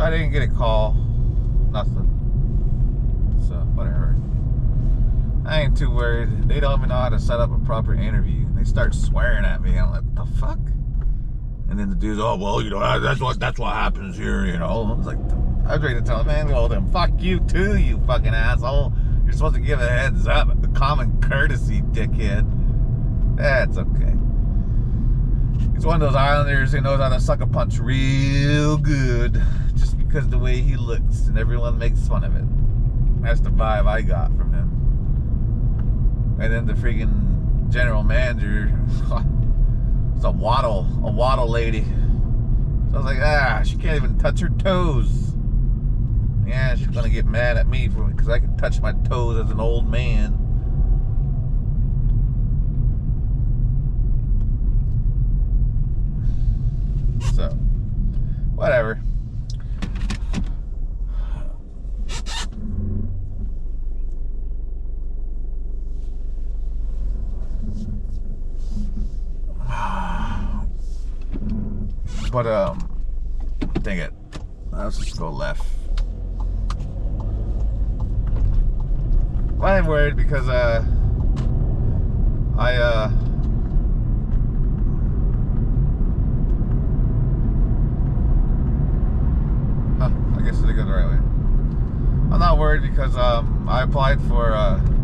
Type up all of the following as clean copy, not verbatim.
I didn't get a call. Nothing. So, whatever. I ain't too worried. They don't even know how to set up a proper interview. They start swearing at me. I'm like, what the fuck? And then the dude's, oh, well, you know, that's what happens here, you know. I was like, I was ready to tell him, man, well, then fuck you too, you fucking asshole. You're supposed to give a heads up, a common courtesy, dickhead. That's okay. He's one of those islanders who knows how to suck a punch real good just because of the way he looks, and everyone makes fun of it. That's the vibe I got from him. And then the freaking general manager, it's a waddle lady. So I was like, she can't even touch her toes. Yeah, she's gonna get mad at me because I can touch my toes as an old man. So, whatever. But dang it, let's just go left. Well, I'm worried because I guess it did go the right way. I'm not worried because I applied for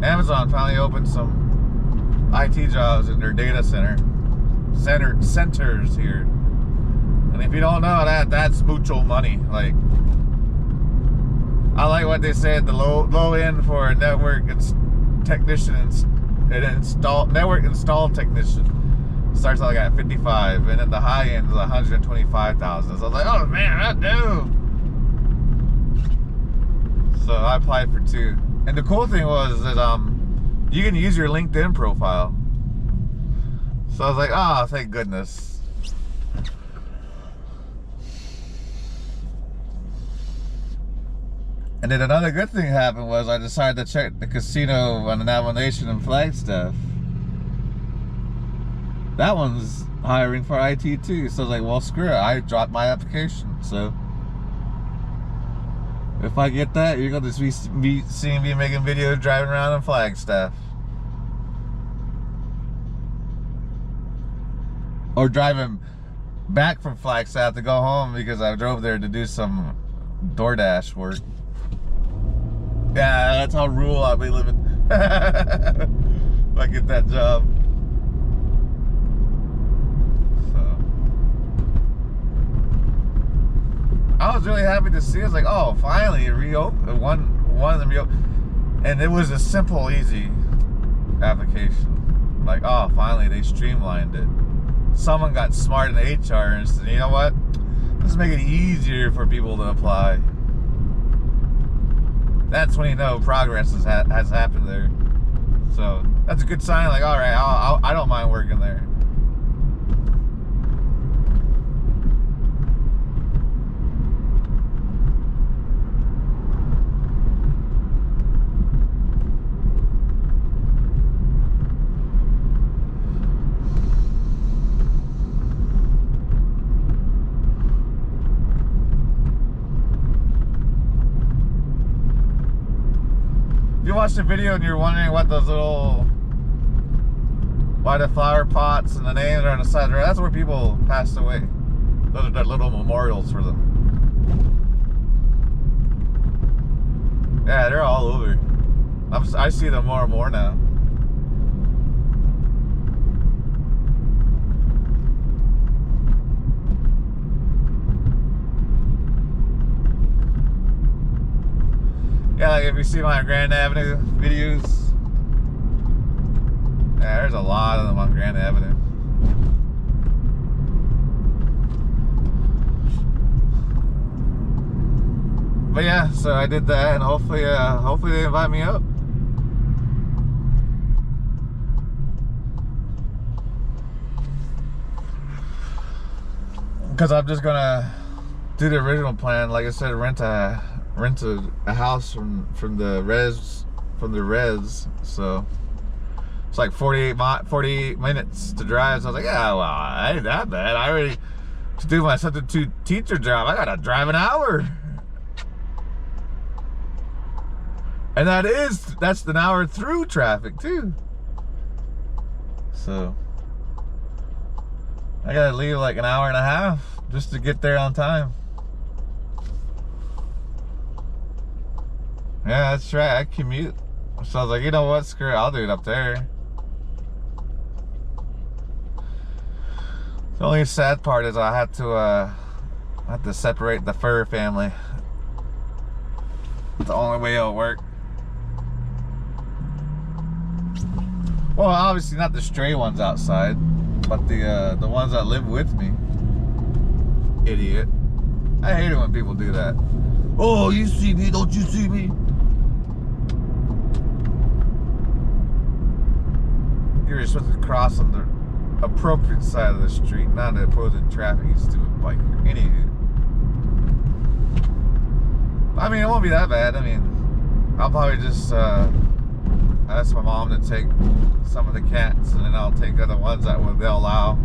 Amazon finally opened some IT jobs in their data centers here. And if you don't know that's mucho money. Like, I like what they said, the low end for a network technician network install technician starts like at 55, and then the high end is 125,000. So I was like, oh man, I do. So I applied for 2. And the cool thing was that you can use your LinkedIn profile. So I was like, oh, thank goodness. And then another good thing happened was I decided to check the casino on the Navajo Nation in Flagstaff. That one's hiring for IT too. So I was like, well, screw it. I dropped my application. So if I get that, you're going to be seeing me making videos driving around in Flagstaff. Or driving back from Flagstaff to go home because I drove there to do some DoorDash work. Yeah, that's how rural I'll be living. If I get that job. So I was really happy to see. I was like, oh, finally it reopened. One of them reopened. And it was a simple, easy application. Like, oh, finally they streamlined it. Someone got smart in HR and said, you know what? Let's make it easier for people to apply. That's when you know progress has happened there. So that's a good sign. Like, all right, I don't mind working there. If you watch the video and you're wondering what those why the flower pots and the names are on the side of the road, that's where people passed away. Those are the little memorials for them. Yeah, they're all over. I see them more and more now. Yeah, like if you see my Grand Avenue videos, yeah, there's a lot of them on Grand Avenue. But yeah, so I did that, and hopefully they invite me up. Because I'm just gonna do the original plan, like I said, rent a house from the res. So it's like 48 minutes to drive. So I was like, yeah, well, I ain't that bad. I already, to do my substitute teacher job, I gotta drive an hour. And that's an hour through traffic too. So I gotta leave like an hour and a half just to get there on time. Yeah, that's right. I commute. So I was like, you know what? Screw it. I'll do it up there. The only sad part is I had to separate the fur family. It's the only way it'll work. Well, obviously not the stray ones outside, but the ones that live with me. Idiot. I hate it when people do that. Oh, you see me? Don't you see me? You're supposed to cross on the appropriate side of the street, not the opposing traffic, you stupid biker. Anywho. I mean, it won't be that bad. I mean, I'll probably just ask my mom to take some of the cats, and then I'll take other ones that they'll allow.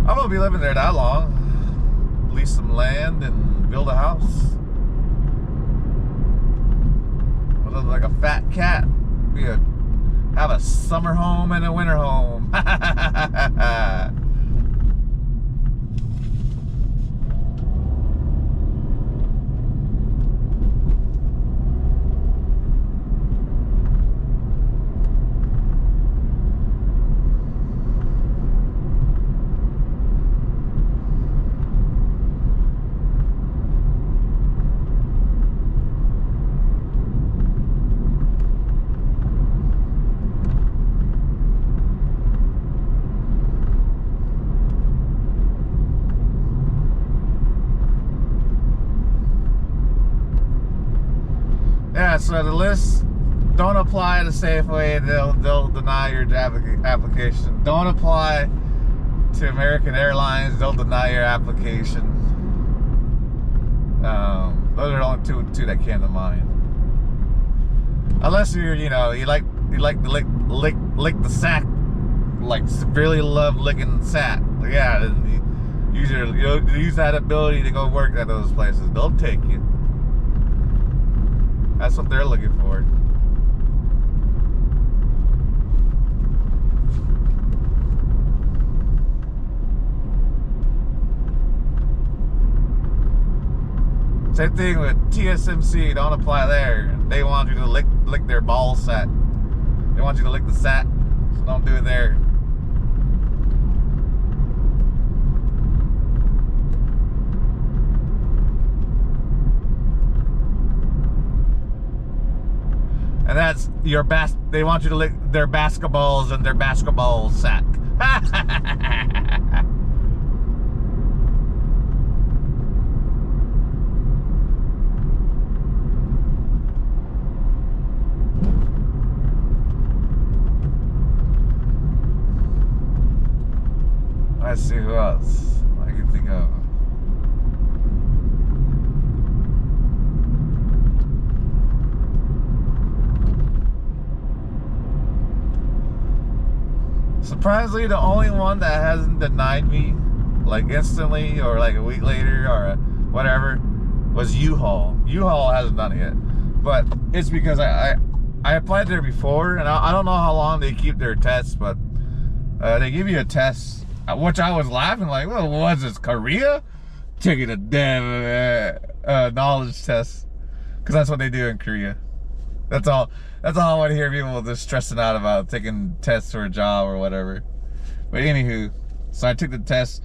I won't be living there that long. Lease some land and build a house. What looks like a fat cat? Have a summer home and a winter home. Yeah, so the list, don't apply to Safeway, they'll deny your application. Don't apply to American Airlines, they'll deny your application. Those are the only two that came to mind. Unless you like to lick the sack, like severely love licking the sack. Yeah, use that ability to go work at those places. They'll take you. That's what they're looking for. Same thing with TSMC. Don't apply there. They want you to lick their ball sack. They want you to lick the sack, so don't do it there. And that's your they want you to lick their basketballs and their basketball sack. Let's see who else I can think of. Surprisingly, the only one that hasn't denied me, like instantly or like a week later or whatever, was U-Haul. U-Haul hasn't done it yet, but it's because I applied there before, and I don't know how long they keep their tests, but they give you a test, which I was laughing like, well, what's this, Korea? Taking a damn knowledge test, because that's what they do in Korea. That's all I want to hear people just stressing out about, taking tests for a job or whatever. But anywho, so I took the test,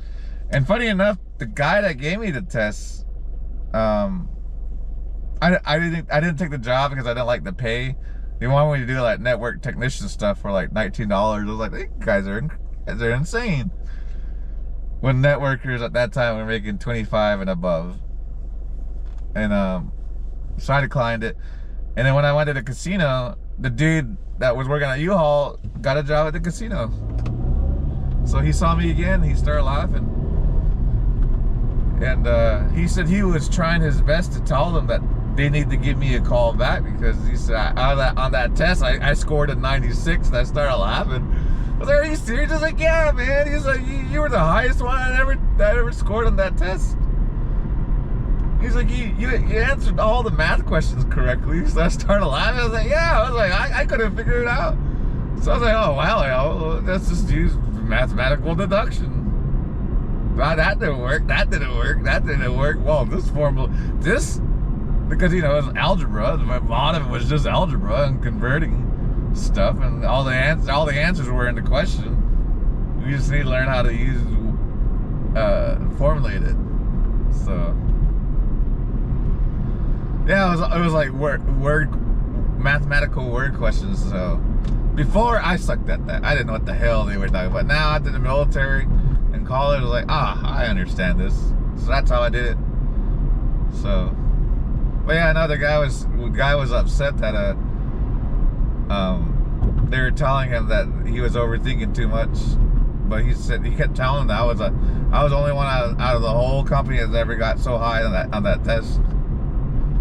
and funny enough, the guy that gave me the test, I didn't take the job because I didn't like the pay. They wanted me to do like network technician stuff for like $19. I was like, these guys are insane. When networkers at that time were making 25 and above, and so I declined it. And then when I went to the casino, the dude that was working at U-Haul got a job at the casino. So he saw me again, he started laughing. And he said he was trying his best to tell them that they need to give me a call back, because he said on that test, I scored a 96, and I started laughing. I was like, are you serious? I was like, yeah, man. He's like, you were the highest one that ever scored on that test. He's like, you answered all the math questions correctly. So I started laughing. I was like, yeah. I was like, I couldn't figure it out. So I was like, oh, wow, let's just use mathematical deduction. Wow, that didn't work. That didn't work. That didn't work. Well, this, because, you know, it was algebra. A lot of it was just algebra and converting stuff. And all the answers were in the question. We just need to learn how to formulate it. So... yeah, it was like mathematical word questions. So before I sucked at that. I didn't know what the hell they were talking about. Now after the military and college, I was like, I understand this. So that's how I did it. So, but yeah, another guy was upset that they were telling him that he was overthinking too much. But he kept telling them that I was the only one out of the whole company that's ever got so high on that test.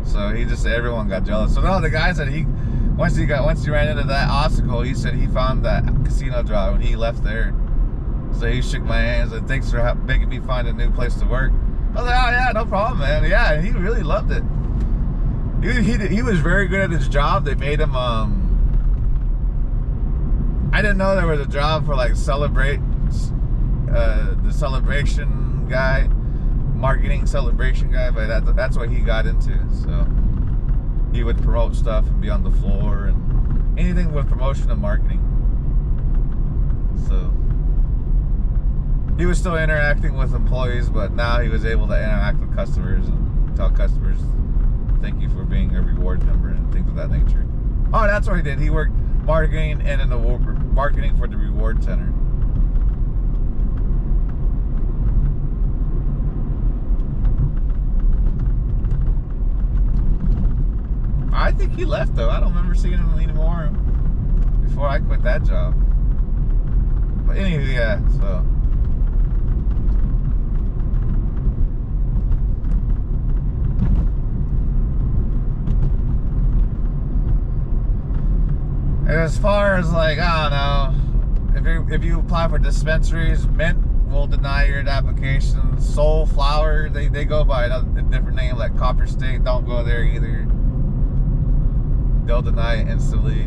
So everyone got jealous. So no, the guy said once he ran into that obstacle, he said he found that casino job when he left there. So he shook my hand and said, thanks for making me find a new place to work. I was like, oh yeah, no problem, man. Yeah, and he really loved it. He was very good at his job. They made him, I didn't know there was a job for like the celebration guy. Marketing celebration guy, but that's what he got into. So he would promote stuff and be on the floor and anything with promotion and marketing. So he was still interacting with employees, but now he was able to interact with customers and tell customers thank you for being a reward member and things of that nature. Oh, that's what he did. He worked marketing and in the marketing for the reward center. I think he left though. I don't remember seeing him anymore before I quit that job. But anyway, yeah, so. As far as like, I don't know, if you apply for dispensaries, Mint will deny your application. Soul Flower, they go by a different name like Copper State. Don't go there either. They'll deny it instantly.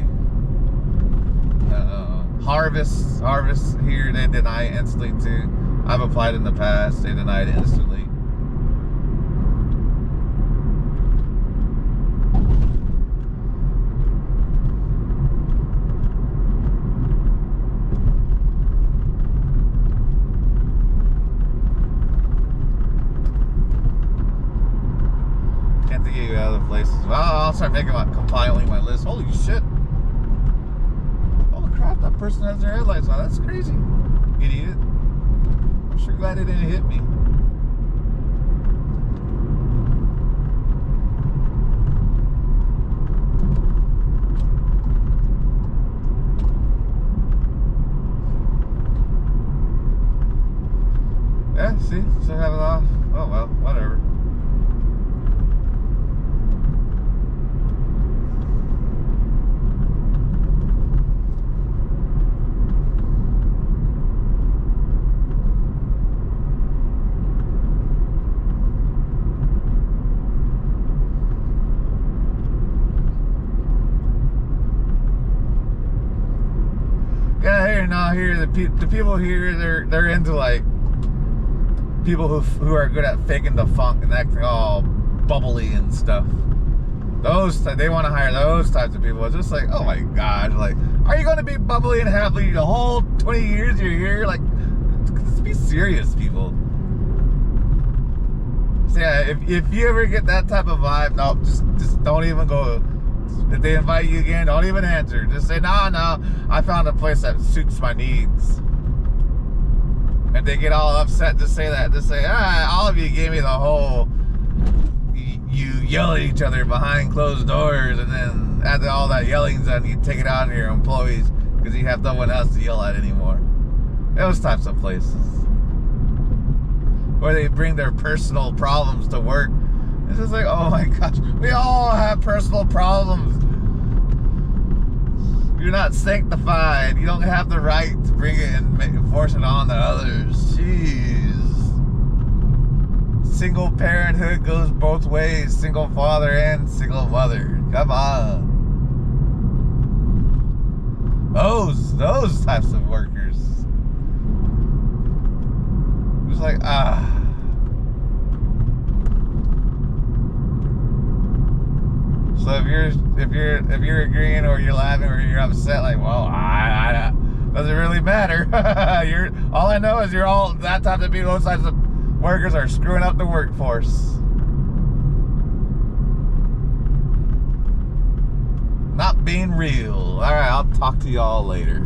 Harvest here, they deny it instantly too. I've applied in the past, they denied it instantly. Can't think of other places. Well, I'll start compiling my list. Holy shit. Holy crap, that person has their headlights on. That's crazy. Idiot. I'm sure glad it didn't hit me. Yeah, see? Still have it off. Oh well, whatever. Here the people here, they're into like people who are good at faking the funk and acting all bubbly and stuff. They want to hire those types of people. It's just like, oh my god, like, are you going to be bubbly and happy the whole 20 years you're here? Like, let's be serious, people. So yeah, if you ever get that type of vibe, no, just don't even go. If they invite you again, don't even answer. Just say, no, I found a place that suits my needs. And they get all upset, just say that. Just say, all of you gave me the whole, you yell at each other behind closed doors, and then after all that yelling's done, you take it out on your employees because you have no one else to yell at anymore. Those types of places. Where they bring their personal problems to work. It's just like, oh my gosh, we all have personal problems. You're not sanctified. You don't have the right to bring it and force it on to others. Jeez. single parenthood goes both ways, single father and single mother. Come on. Those types of workers. Just like, So if you're agreeing or you're laughing or you're upset, like, well, I doesn't really matter. All I know is you're all that type of people. Those types of workers are screwing up the workforce. Not being real. All right, I'll talk to y'all later.